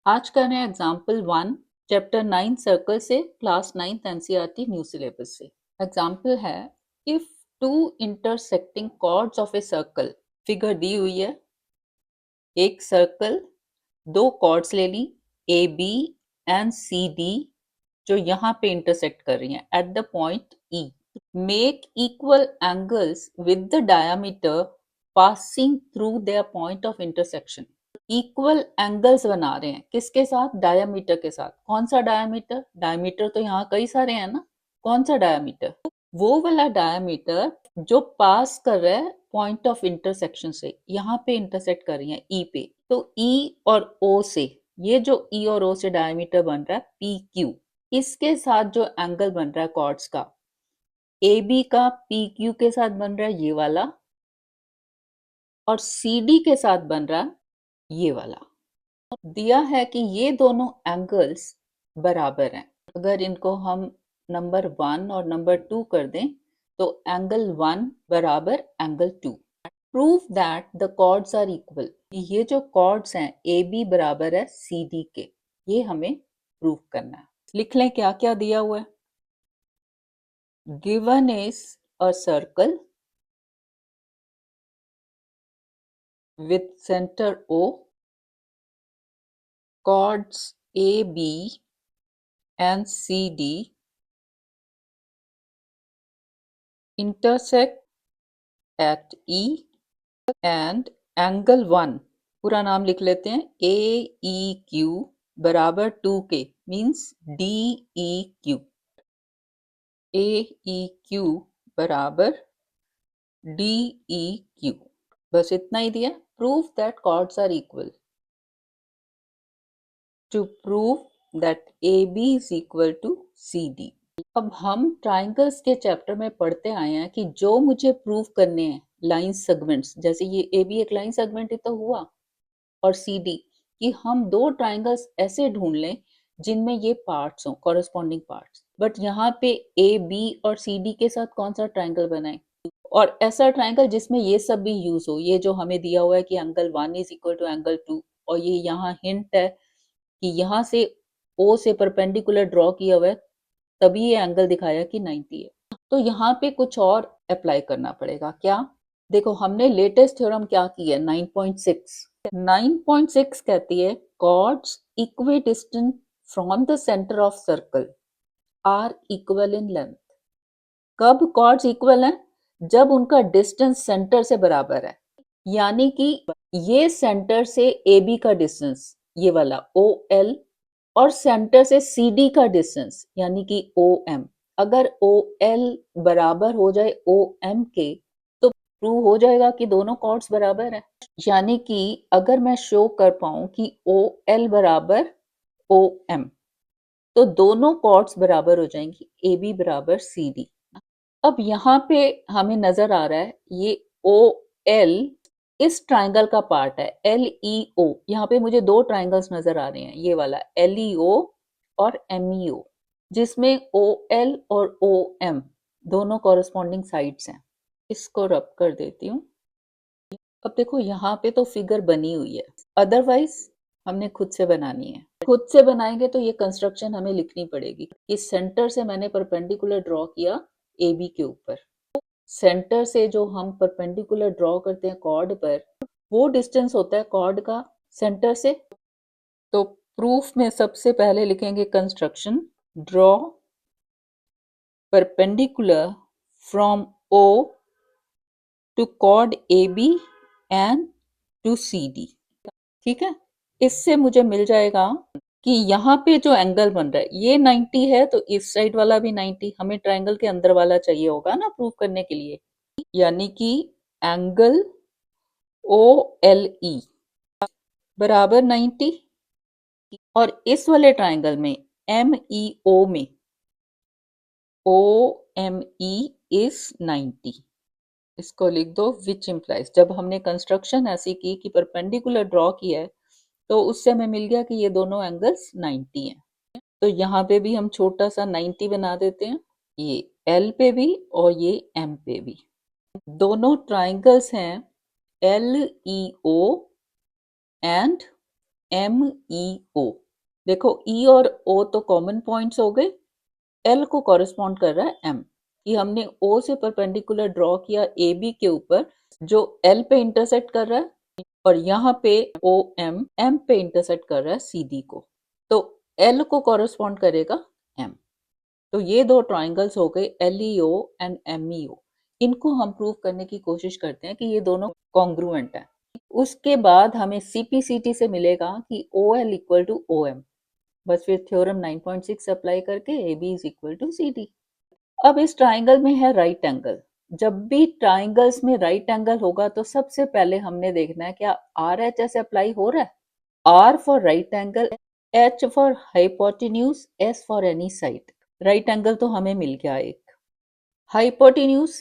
आज कर रहे हैं एग्जाम्पल 1 चैप्टर 9 सर्कल से class 9th NCERT new syllabus से। एग्जाम्पल है if two intersecting chords of a circle, figure दी हुई है। एक सर्कल, दो कॉर्ड्स ले ली A B and C D जो यहाँ पे इंटरसेक्ट कर रही हैं at the point E. Make equal angles with the diameter passing through their point of intersection. Equal angles बना रहे हैं किसके साथ? डायमीटर के साथ। कौन सा डायमीटर? डायमीटर तो यहाँ कई सारे हैं ना, कौन सा डायमीटर? वो वाला डायमीटर जो पास कर रहा है पॉइंट ऑफ इंटरसेक्शन से, यहाँ पे इंटरसेक्ट कर रही है ई पे। तो ई और ओ से, ये जो ई और ओ से डायमीटर बन रहा है पी क्यू, इसके साथ जो एंगल बन रहा है कॉर्ड्स का, ए बी का पी क्यू के साथ बन रहा है ये वाला, और सी डी के साथ बन रहा है ये वाला। दिया है कि ये दोनों एंगल्स बराबर हैं। अगर इनको हम नंबर 1 और नंबर 2 कर दें तो एंगल 1 बराबर angle 2। Prove that the chords are equal. ये जो कॉर्ड्स हैं ए बी बराबर है सी डी के, ये हमें प्रूव करना है। लिख लें क्या क्या दिया हुआ है। Given is a circle with center O, chords A, B and C, D intersect at E and angle 1, पूरा नाम लिख लेते हैं, AEQ बराबर 2K मीन्स DEQ। AEQ बराबर DEQ, बस इतना ही दिया। Prove that chords are equal. To prove that AB is equal to CD। अब हम ट्राइंगल्स के चैप्टर में पढ़ते आए हैं कि जो मुझे प्रूव करने हैं लाइन सेगमेंट्स, जैसे ये ए बी एक लाइन सेगमेंट ही तो हुआ, और सी डी, कि हम दो ट्राइंगल्स ऐसे ढूंढ लें जिनमें ये पार्ट्स हों, कॉरेस्पॉन्डिंग पार्ट्स। बट यहाँ पे ए बी और सी डी के साथ कौन सा ट्राइंगल बनाए, और ऐसा ट्राइंगल जिसमें ये सब भी यूज हो। ये जो हमें दिया हुआ है कि angle 1 is equal to angle 2, और ये यहाँ हिंट है कि यहाँ से ओ से परपेंडिकुलर ड्रॉ किया हुआ है, तभी ये एंगल दिखाया कि 90 है। तो यहाँ पे कुछ और अप्लाई करना पड़ेगा। क्या? देखो, हमने लेटेस्ट थ्योरम क्या की है, 9.6। 9.6 कहती है chords equidistant from the center of circle are equal in length। कब chords इक्वल हैं? जब उनका डिस्टेंस सेंटर से बराबर है। यानी कि ये सेंटर से ए बी का डिस्टेंस, ये वाला ओ एल, और सेंटर से सी डी का डिस्टेंस यानी कि ओ एम, अगर ओ एल बराबर हो जाए ओ एम के, तो प्रूव हो जाएगा कि दोनों कॉर्ड्स बराबर हैं। यानी कि अगर मैं शो कर पाऊं कि ओ एल बराबर ओ एम, तो दोनों कॉर्ड्स बराबर हो जाएंगी, ए बी बराबर सी डी। अब यहाँ पे हमें नजर आ रहा है ये ओ एल इस ट्राइंगल का पार्ट है, एल ई ओ। यहाँ पे मुझे दो ट्राइंगल्स नजर आ रहे हैं, ये वाला एल ई ओ और एम ई ओ, जिसमें ओ एल और ओ एम दोनों कॉरेस्पॉन्डिंग साइड्स हैं। इसको रब कर देती हूँ। अब देखो यहाँ पे तो फिगर बनी हुई है, अदरवाइज हमने खुद से बनानी है। खुद से बनाएंगे तो ये कंस्ट्रक्शन हमें लिखनी पड़ेगी। इस सेंटर से मैंने परपेंडिकुलर ड्रॉ किया ए बी के ऊपर। सेंटर से जो हम परपेंडिकुलर ड्रॉ करते हैं कॉर्ड पर, वो डिस्टेंस होता है कॉर्ड का सेंटर से। तो प्रूफ में सबसे पहले लिखेंगे construction, draw perpendicular from O to chord A B and to C D. ठीक है, इससे मुझे मिल जाएगा कि यहाँ पे जो एंगल बन रहा है ये 90 है, तो इस साइड वाला भी 90। हमें ट्राइंगल के अंदर वाला चाहिए होगा ना प्रूफ करने के लिए, यानी कि एंगल ओ एल ई बराबर 90, और इस वाले ट्राइंगल में एम ई ओ में ओ एम ई इज 90। इसको लिख दो, विच इम्प्लाइज, जब हमने कंस्ट्रक्शन ऐसी की कि परपेंडिकुलर ड्रॉ किया है, तो उससे हमें मिल गया कि ये दोनों एंगल्स 90 हैं। तो यहाँ पे भी हम छोटा सा 90 बना देते हैं, ये एल पे भी और ये एम पे भी। दोनों ट्राइंगल्स हैं L E O and MEO। देखो E और O तो कॉमन पॉइंट्स हो गए, L को कॉरेस्पॉन्ड कर रहा है M। कि हमने O से परपेंडिकुलर ड्रॉ किया AB के ऊपर जो L पे इंटरसेक्ट कर रहा है, और यहाँ पे OM M पे इंटरसेक्ट कर रहा है CD को, तो L को कॉरेस्पॉन्ड करेगा M। तो ये दो ट्राइंगल्स हो गए LEO एंड MEO। इनको हम प्रूव करने की कोशिश करते हैं कि ये दोनों कॉन्ग्रुएंट है। उसके बाद हमें CPCT से मिलेगा कि OL इक्वल टू OM। बस फिर थ्योरम 9.6 अप्लाई करके AB is equal to CD। अब इस ट्राइंगल में है राइट एंगल। जब भी ट्राइंगल्स में राइट एंगल होगा तो सबसे पहले हमने देखना है क्या RHS अप्लाई हो रहा है। R for right angle, H for hypotenuse, S for any side. Right angle तो हमें मिल गया एक। हाइपोटेन्यूज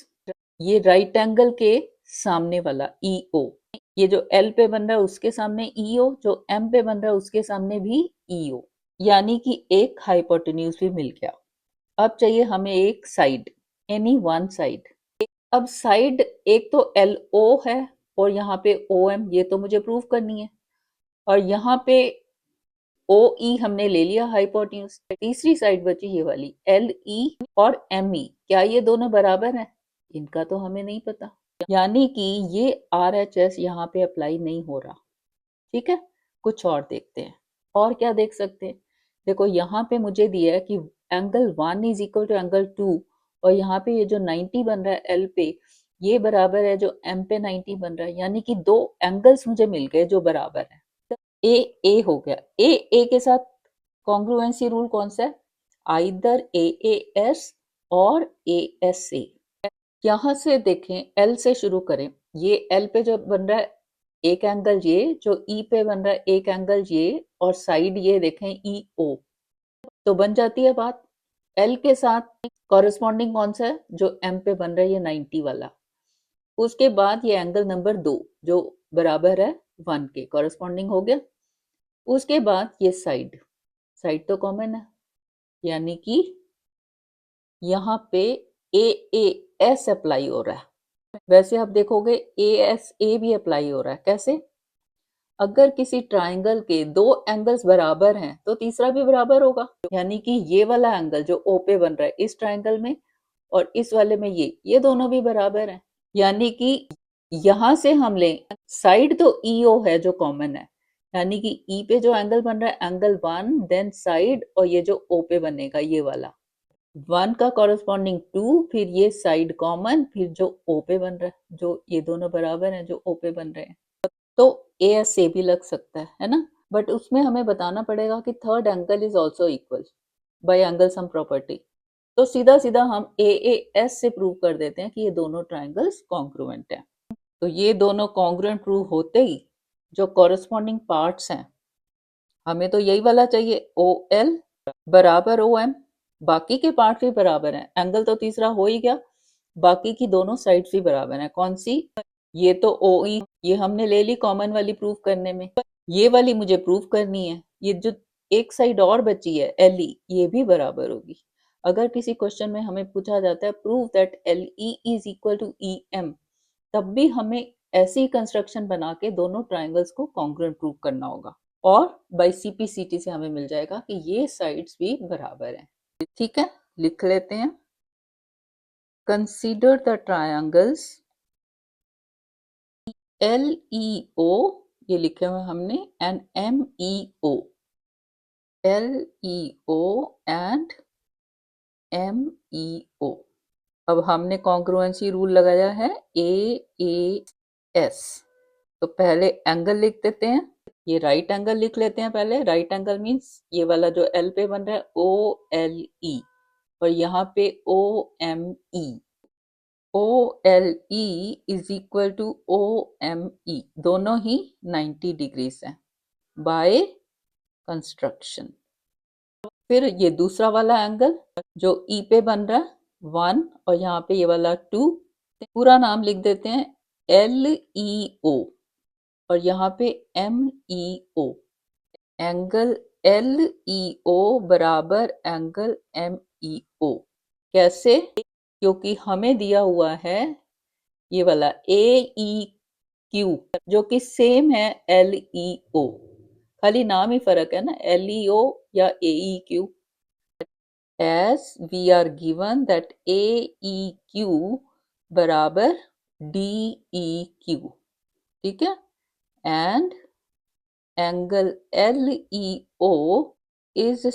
ये राइट एंगल के सामने वाला EO, ये जो L पे बन रहा है उसके सामने EO, जो M पे बन रहा है उसके सामने भी EO, यानी कि एक हाइपोटेन्यूज भी मिल गया। अब चाहिए हमें एक साइड, एनी वन साइड। अब साइड एक तो LO है और यहाँ पे OM, ये तो मुझे प्रूव करनी है, और यहाँ पे OE हमने ले लिया हाइपोटेन्यूज। तीसरी साइड बची ये वाली LE और ME, क्या ये दोनों बराबर हैं? इनका तो हमें नहीं पता, यानी कि ये RHS यहाँ पे अप्लाई नहीं हो रहा। ठीक है, कुछ और देखते हैं। और क्या देख सकते हैं? देखो यहाँ पे मुझे दिया है कि angle 1 is equal to angle 2, और यहाँ पे ये जो 90 बन रहा है L पे, ये बराबर है जो M पे 90 बन रहा है, यानी कि दो एंगल्स मुझे मिल गए जो बराबर है। ए हो गया। ए के साथ कॉन्ग्रुएंसी रूल कौन सा है? आइदर AAS और ASA। यहाँ से देखें, L से शुरू करें। ये L पे जो बन रहा है एक एंगल, ये जो E पे बन रहा है एक एंगल ये, और साइड ये देखें EO, तो बन जाती है बात। L के साथ कॉरेस्पॉन्डिंग कौन सा है? जो M पे बन रहा है ये 90 वाला। उसके बाद ये एंगल नंबर 2 जो बराबर है 1 के, कॉरेस्पॉन्डिंग हो गया। उसके बाद ये साइड, साइड तो कॉमन है, यानी कि यहाँ पे AAS अप्लाई हो रहा है। वैसे आप देखोगे ASA भी अप्लाई हो रहा है। कैसे? अगर किसी ट्राइंगल के दो एंगल्स बराबर हैं तो तीसरा भी बराबर होगा, यानी कि ये वाला एंगल जो O पे बन रहा है इस ट्राइंगल में, और इस वाले में ये दोनों भी बराबर हैं। यानी कि यहां से हम लें, साइड तो EO है जो कॉमन है, यानी कि E पे जो एंगल बन रहा है एंगल 1, देन साइड, और ये जो O पे बनेगा ये वाला 1 का कॉरेस्पॉन्डिंग 2, फिर ये साइड कॉमन, फिर जो O पे बन रहा है, जो ये दोनों बराबर हैं जो O पे बन रहे हैं, तो ASA भी लग सकता है ना। बट उसमें हमें बताना पड़ेगा कि third angle is also equal bye angle sum property. तो सीधा सीधा हम AAS से प्रूव कर देते हैं कि ये दोनों ट्राइंगल्स कॉन्ग्रुएंट हैं। तो ये दोनों कॉन्ग्रुएंट प्रूव होते ही जो कॉरेस्पॉन्डिंग पार्ट्स हैं, हमें तो यही वाला चाहिए, OL बराबर OM। बाकी के पार्ट भी बराबर हैं, एंगल तो तीसरा हो ही गया, बाकी की दोनों साइड्स भी बराबर हैं। कौन सी? ये तो OE, ये हमने ले ली कॉमन वाली प्रूफ करने में, ये वाली मुझे प्रूफ करनी है। ये जो एक साइड और बची है LE, ये भी बराबर होगी। अगर किसी क्वेश्चन में हमें पूछा जाता है prove that LE is equal to EM, तब भी हमें ऐसी कंस्ट्रक्शन बना के दोनों ट्राइंगल्स को कॉन्ग्रुएंट प्रूव करना होगा, और बाय CPCT से हमें मिल जाएगा कि ये साइड्स भी बराबर हैं। ठीक है, लिख लेते हैं। कंसीडर द ट्राइंगल्स LEO, ये लिखे हुए हमने, and MEO, LEO and MEO। अब हमने कॉन्ग्रुएंसी रूल लगाया है AAS। तो पहले एंगल लिख देते हैं, ये राइट एंगल लिख लेते हैं पहले। राइट एंगल मीन्स ये वाला जो L पे बन रहा है OLE, और यहाँ पे OME। OLE is equal to OME, दोनों ही 90 डिग्रीज हैं बाय कंस्ट्रक्शन। फिर ये दूसरा वाला एंगल जो E पे बन रहा है 1, और यहाँ पे ये वाला 2, पूरा नाम लिख देते हैं LEO, और यहाँ पे MEO। एंगल LEO बराबर एंगल MEO। कैसे? क्योंकि हमें दिया हुआ है ये वाला AEQ जो कि सेम है LEO, खाली नाम ही फर्क है ना, LEO या AEQ। as we are given that AEQ बराबर DEQ, ठीक है, and angle LEO is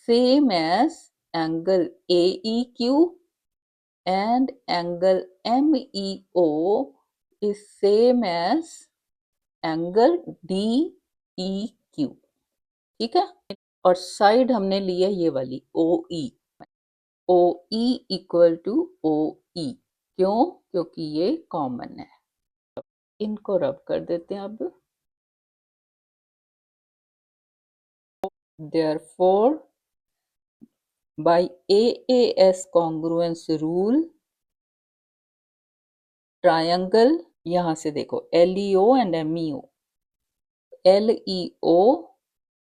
same as angle AEQ and angle MEO is same as angle DEQ, ठीक है। और साइड हमने ली है ये वाली OE, OE equal to OE, क्यों? क्योंकि ये कॉमन है। इनको रब कर देते हैं अब। Therefore by AAS congruence rule triangle, यहां से देखो LEO and MEO, LEO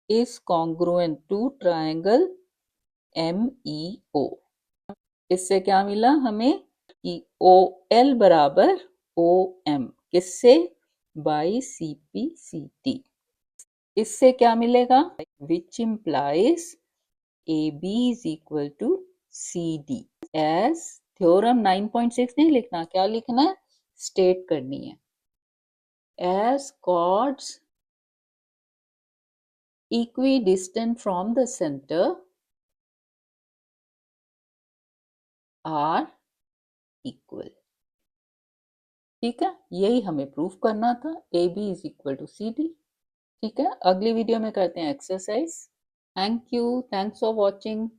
is congruent to triangle MEO। इससे क्या मिला हमें कि OL बराबर OM, किससे? By CPCT। इससे क्या मिलेगा? Which implies AB is equal to CD। As theorem 9.6 नहीं लिखना, क्या लिखना है? स्टेट करनी है। As chords equidistant from the center are equal, ठीक है, यही हमें प्रूफ करना था। AB is equal to CD, ठीक है। अगली वीडियो में करते हैं exercise. Thank you, thanks for watching.